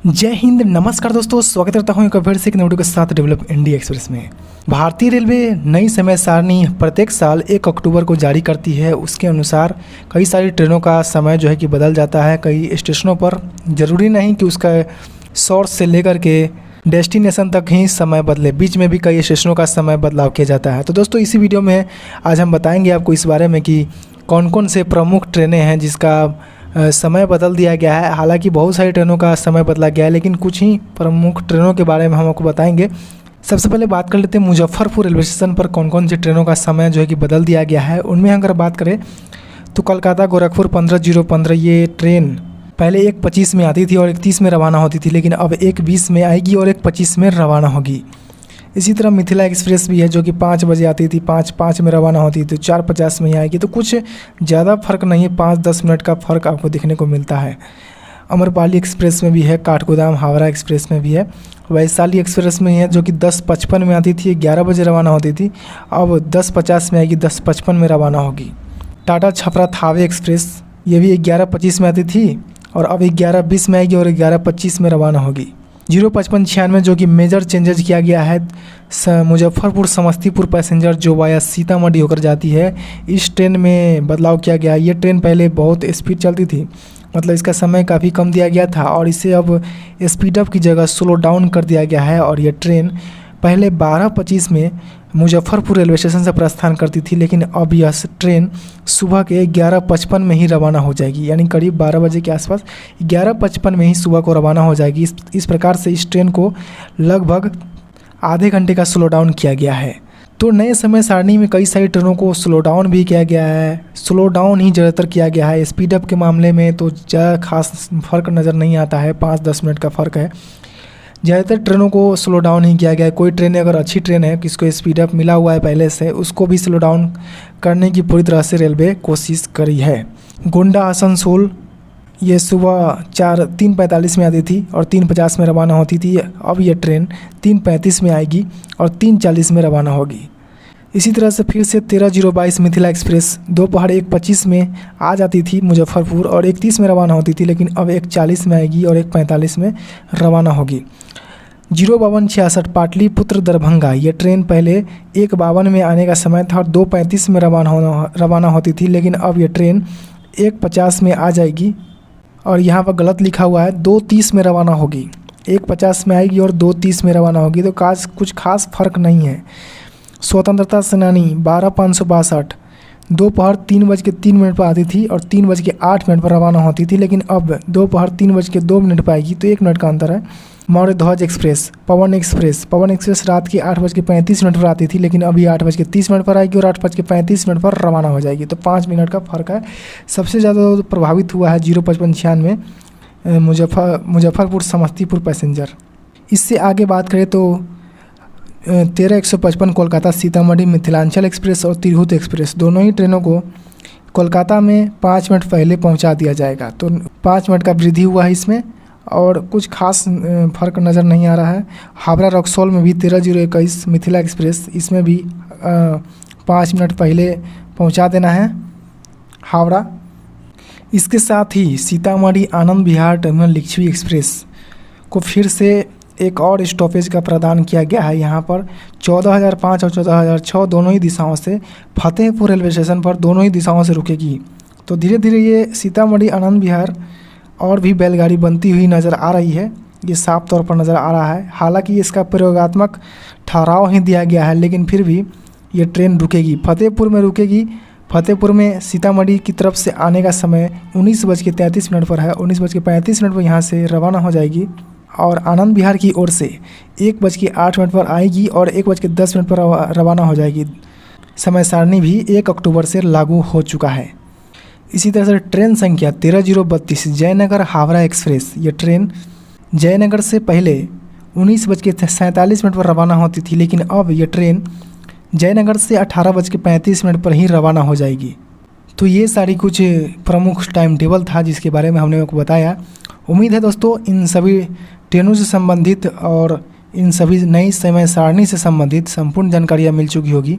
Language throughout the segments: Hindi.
जय हिंद, नमस्कार दोस्तों, स्वागत करता हूं एक फिर से एक नोटिस के साथ डेवलप इंडिया एक्सप्रेस में। भारतीय रेलवे नई समय सारणी प्रत्येक साल 1 अक्टूबर को जारी करती है। उसके अनुसार कई सारी ट्रेनों का समय जो है कि बदल जाता है। कई स्टेशनों पर ज़रूरी नहीं कि उसका सोर्स से लेकर के डेस्टिनेशन तक ही समय बदले, बीच में भी कई स्टेशनों का समय बदलाव किया जाता है। तो दोस्तों इसी वीडियो में आज हम बताएंगे आपको इस बारे में कि कौन कौन से प्रमुख ट्रेनें हैं जिसका समय बदल दिया गया है। हालांकि बहुत सारी ट्रेनों का समय बदला गया है, लेकिन कुछ ही प्रमुख ट्रेनों के बारे में हम आपको बताएंगे। सबसे पहले बात कर लेते हैं मुजफ्फरपुर रेलवे स्टेशन पर कौन कौन सी ट्रेनों का समय जो है कि बदल दिया गया है। उनमें अगर बात करें तो कोलकाता गोरखपुर 15:015 ये ट्रेन पहले 1:25 में आती थी और 1:30 में रवाना होती थी, लेकिन अब 1:20 में आएगी और 1:25 में रवाना होगी। इसी तरह मिथिला एक्सप्रेस भी है जो कि 5 बजे आती थी, 5:05 में रवाना होती थी, तो 4:50 में ही आएगी। तो कुछ ज़्यादा फर्क नहीं है, 5-10 मिनट का फ़र्क आपको देखने को मिलता है। अमरपाली एक्सप्रेस में भी है, काठगोदाम हावड़ा एक्सप्रेस में भी है, वैशाली एक्सप्रेस में है जो कि 10:55 में आती थी, 11 बजे रवाना होती थी, अब 10:50 में आएगी, 10:55 में रवाना होगी। टाटा छपरा थावे एक्सप्रेस ये भी 11:25 में आती थी और अब 11:20 में आएगी और 11:25 में रवाना होगी। 05596 जो कि मेजर चेंजेस किया गया है, मुजफ्फरपुर समस्तीपुर पैसेंजर जो वाया सीतामढ़ी होकर जाती है, इस ट्रेन में बदलाव किया गया है। ये ट्रेन पहले बहुत स्पीड चलती थी, मतलब इसका समय काफ़ी कम दिया गया था और इसे अब स्पीड अप की जगह स्लो डाउन कर दिया गया है। और ये ट्रेन पहले 12:25 में मुजफ्फरपुर रेलवे स्टेशन से प्रस्थान करती थी, लेकिन अब यह ट्रेन सुबह के 11:55 में ही रवाना हो जाएगी, यानी करीब 12 बजे के आसपास 11:55 में ही सुबह को रवाना हो जाएगी। इस प्रकार से इस ट्रेन को लगभग आधे घंटे का स्लो डाउन किया गया है। तो नए समय सारणी में कई सारी ट्रेनों को स्लो डाउन भी किया गया है, स्लो डाउन ही ज़्यादातर किया गया है। स्पीड अप के मामले में तो ज़्यादा खास फ़र्क नज़र नहीं आता है, 5-10 मिनट का फ़र्क है। ज़्यादातर ट्रेनों को स्लो डाउन ही किया गया है। कोई ट्रेन अगर अच्छी ट्रेन है, किसको स्पीड अप मिला हुआ है पहले से, उसको भी स्लो डाउन करने की पूरी तरह से रेलवे कोशिश करी है। गोंडा आसनसोल ये सुबह 3:45 में आती थी और 3:50 में रवाना होती थी, अब ये ट्रेन 3:35 में आएगी और 3:40 में रवाना होगी। इसी तरह से फिर से 13:022 मिथिला एक्सप्रेस दोपहर 1:25 में आ जाती थी मुजफ्फरपुर और 1:30 में रवाना होती थी, लेकिन अब 1:40 में आएगी और 1:45 में रवाना होगी। 05266 पाटलिपुत्र दरभंगा ये ट्रेन पहले 1:52 में आने का समय था और 2:35 में रवाना होती थी, लेकिन अब ये ट्रेन 1:50 में आ जाएगी और यहाँ पर गलत लिखा हुआ है, 2:30 में रवाना होगी। 1:50 में आएगी और 2:30 में रवाना होगी, तो कुछ खास फर्क नहीं है। स्वतंत्रता सेनानी 12562 दोपहर 3:03 पर आती थी और 3:08 पर रवाना होती थी, लेकिन अब दोपहर 3:02 पर आएगी, तो 1 मिनट का अंतर है। मौर्य ध्वज एक्सप्रेस पवन एक्सप्रेस रात के 8:35 पर आती थी, लेकिन अभी 8:30 पर आएगी और 8:35 पर रवाना हो जाएगी, तो 5 मिनट का फ़र्क है। सबसे ज़्यादा प्रभावित हुआ है 05596 में मुजफ्फरपुर समस्तीपुर पैसेंजर। इससे आगे बात करें तो 13155 कोलकाता सीतामढ़ी मिथिलांचल एक्सप्रेस और तिरहुत एक्सप्रेस दोनों ही ट्रेनों को कोलकाता में 5 मिनट पहले पहुंचा दिया जाएगा, तो 5 मिनट का वृद्धि हुआ है इसमें और कुछ खास फ़र्क नज़र नहीं आ रहा है। हावड़ा रक्सौल में भी 13:021 मिथिला एक्सप्रेस, इसमें भी 5 मिनट पहले पहुंचा देना है हावड़ा। इसके साथ ही सीतामढ़ी आनंद विहार टर्मिनल लिच्छवी एक्सप्रेस को फिर से एक और स्टॉपेज का प्रदान किया गया है। यहाँ पर 14,005 और 14,006 दोनों ही दिशाओं से फतेहपुर रेलवे स्टेशन पर दोनों ही दिशाओं से रुकेगी। तो धीरे धीरे ये सीतामढ़ी आनंद विहार और भी बैलगाड़ी बनती हुई नज़र आ रही है, ये साफ तौर पर नज़र आ रहा है। हालांकि इसका प्रयोगात्मक ठहराव ही दिया गया है, लेकिन फिर भी ये ट्रेन रुकेगी, फतेहपुर में रुकेगी। फतेहपुर में सीतामढ़ी की तरफ से आने का समय 19:33 पर है, 19:35 पर यहाँ से रवाना हो जाएगी और आनंद विहार की ओर से 1:08 पर आएगी और 1:10 पर रवाना हो जाएगी। समय सारणी भी 1 अक्टूबर से लागू हो चुका है। इसी तरह से ट्रेन संख्या 13:032 जयनगर हावड़ा एक्सप्रेस, ये ट्रेन जयनगर से पहले 19:47 पर रवाना होती थी, लेकिन अब ये ट्रेन जयनगर से 18:35 पर ही रवाना हो जाएगी। तो ये सारी कुछ प्रमुख टाइम टेबल था जिसके बारे में हमने आपको बताया। उम्मीद है दोस्तों इन सभी ट्रेनों से संबंधित और इन सभी नई समय सारणी से संबंधित संपूर्ण जानकारियाँ मिल चुकी होगी।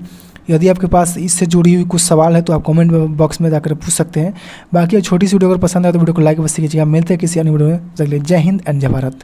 यदि आपके पास इससे जुड़ी हुई कुछ सवाल है तो आप कमेंट बॉक्स में जाकर पूछ सकते हैं। बाकी छोटी सी वीडियो अगर पसंद है तो वीडियो को लाइक अवश्य कीजिएगा। मिलते हैं किसी अन्य वीडियो में। जय हिंद एंड जय भारत।